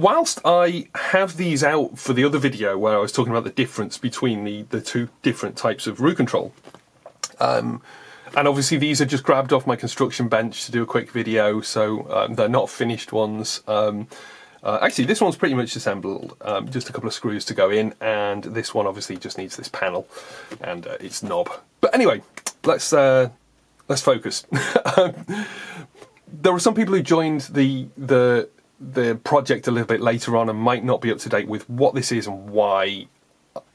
whilst I have these out for the other video where I was talking about the difference between the two different types of RuControl, and obviously these are just grabbed off my construction bench to do a quick video, so they're not finished ones. Actually, this one's pretty much assembled, just a couple of screws to go in, and this one obviously just needs this panel and its knob. But anyway, let's focus. There are some people who joined the project a little bit later on and might not be up to date with what this is and why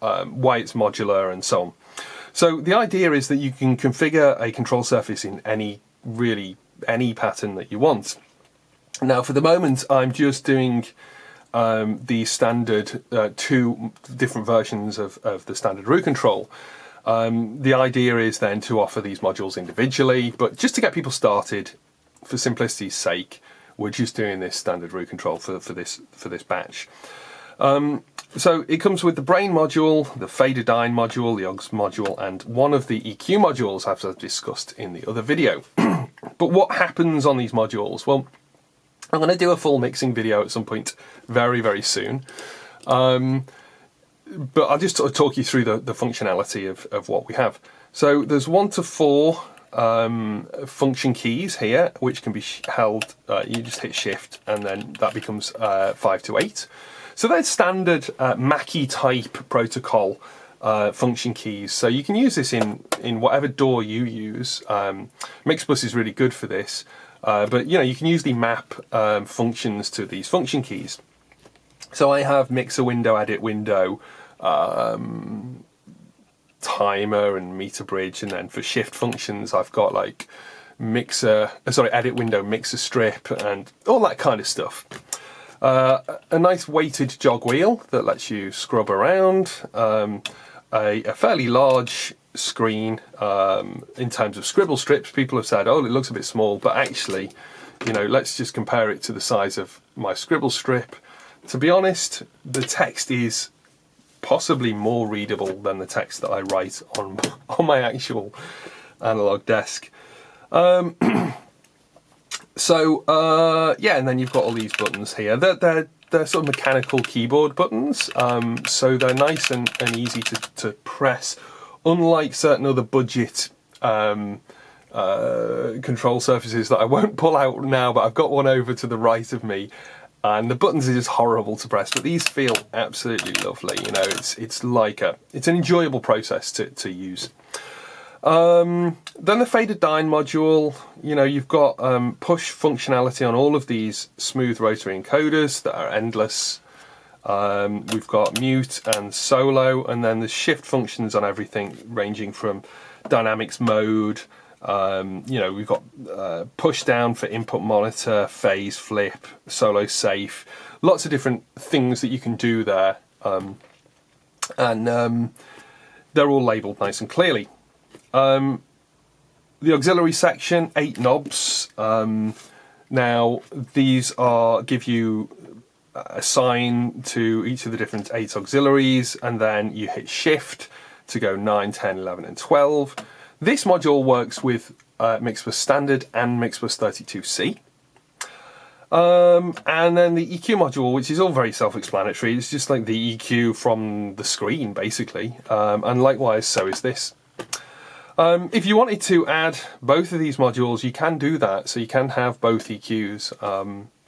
it's modular and so on. So the idea is that you can configure a control surface in any pattern that you want. Now, for the moment, I'm just doing the standard 2 different versions of the standard RuControl. The idea is then to offer these modules individually, but just to get people started, for simplicity's sake, we're just doing this standard RuControl for this batch. So it comes with the brain module, the fader dyne module, the aux module, and one of the EQ modules as I've discussed in the other video. But what happens on these modules? Well, I'm going to do a full mixing video at some point very, very soon. But I'll just sort of talk you through the functionality of what we have. So there's 1 to 4 function keys here, which can be held, you just hit shift and then that becomes 5 to 8. So they're standard Mackie type protocol function keys. So you can use this in whatever DAW you use. Mixbus is really good for this, but you can usually map functions to these function keys. So I have mixer window, edit window, timer and meter bridge, and then for shift functions I've got like edit window, mixer strip, and all that kind of stuff. A nice weighted jog wheel that lets you scrub around, a fairly large screen in terms of scribble strips. People have said, oh, it looks a bit small, but actually, let's just compare it to the size of my scribble strip. To be honest, the text is possibly more readable than the text that I write on my actual analog desk. Yeah, and then you've got all these buttons here. They're sort of mechanical keyboard buttons, so they're nice and easy to press, unlike certain other budget control surfaces that I won't pull out now, but I've got one over to the right of me, and the buttons are just horrible to press, but these feel absolutely lovely. It's an enjoyable process to use. Then the fader dyne module, you've got push functionality on all of these smooth rotary encoders that are endless. We've got mute and solo, and then the shift functions on everything ranging from dynamics mode. We've got push down for input monitor, phase flip, solo safe, lots of different things that you can do there. And they're all labeled nice and clearly. The auxiliary section, 8 knobs. Now these give you assign to each of the different 8 auxiliaries, and then you hit shift to go 9, 10, 11 and 12. This module works with Mixbus Standard and Mixbus 32C. And then the EQ module, which is all very self-explanatory. It's just like the EQ from the screen, basically. And likewise, so is this. If you wanted to add both of these modules, you can do that. So you can have both EQs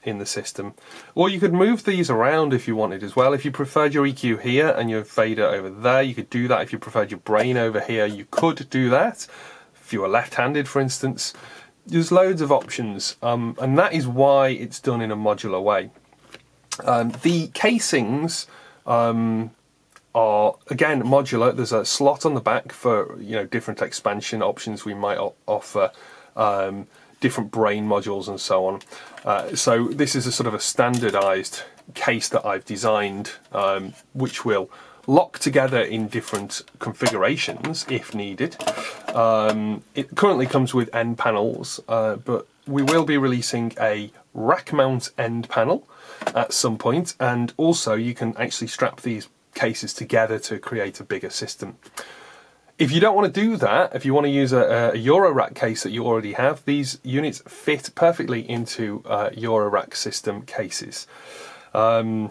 in the system. Or you could move these around if you wanted as well. If you preferred your EQ here and your fader over there, you could do that. If you preferred your brain over here, you could do that. If you were left-handed, for instance. There's loads of options, and that is why it's done in a modular way. The casings are, again, modular. There's a slot on the back for different expansion options we might offer, different brain modules and so on. So this is a sort of a standardized case that I've designed, which will lock together in different configurations if needed. It currently comes with end panels, but we will be releasing a rack mount end panel at some point, and also you can actually strap these cases together to create a bigger system. If you don't want to do that, if you want to use a Eurorack case that you already have, these units fit perfectly into Eurorack system cases. And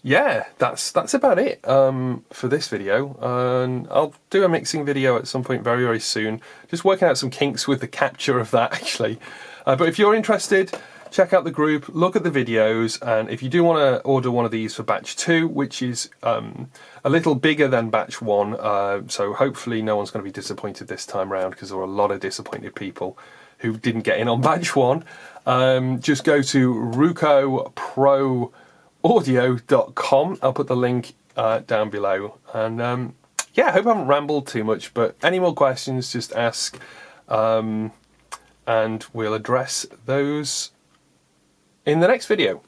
yeah, that's about it for this video. And I'll do a mixing video at some point very, very soon. Just working out some kinks with the capture of that, actually. But if you're interested, check out the group, look at the videos, and if you do want to order one of these for batch 2, which is a little bigger than batch 1, so hopefully no one's going to be disappointed this time round, because there were a lot of disappointed people who didn't get in on batch 1, just go to RuControl.audio.com. I'll put the link down below. And yeah, I hope I haven't rambled too much, but any more questions, just ask, and we'll address those in the next video.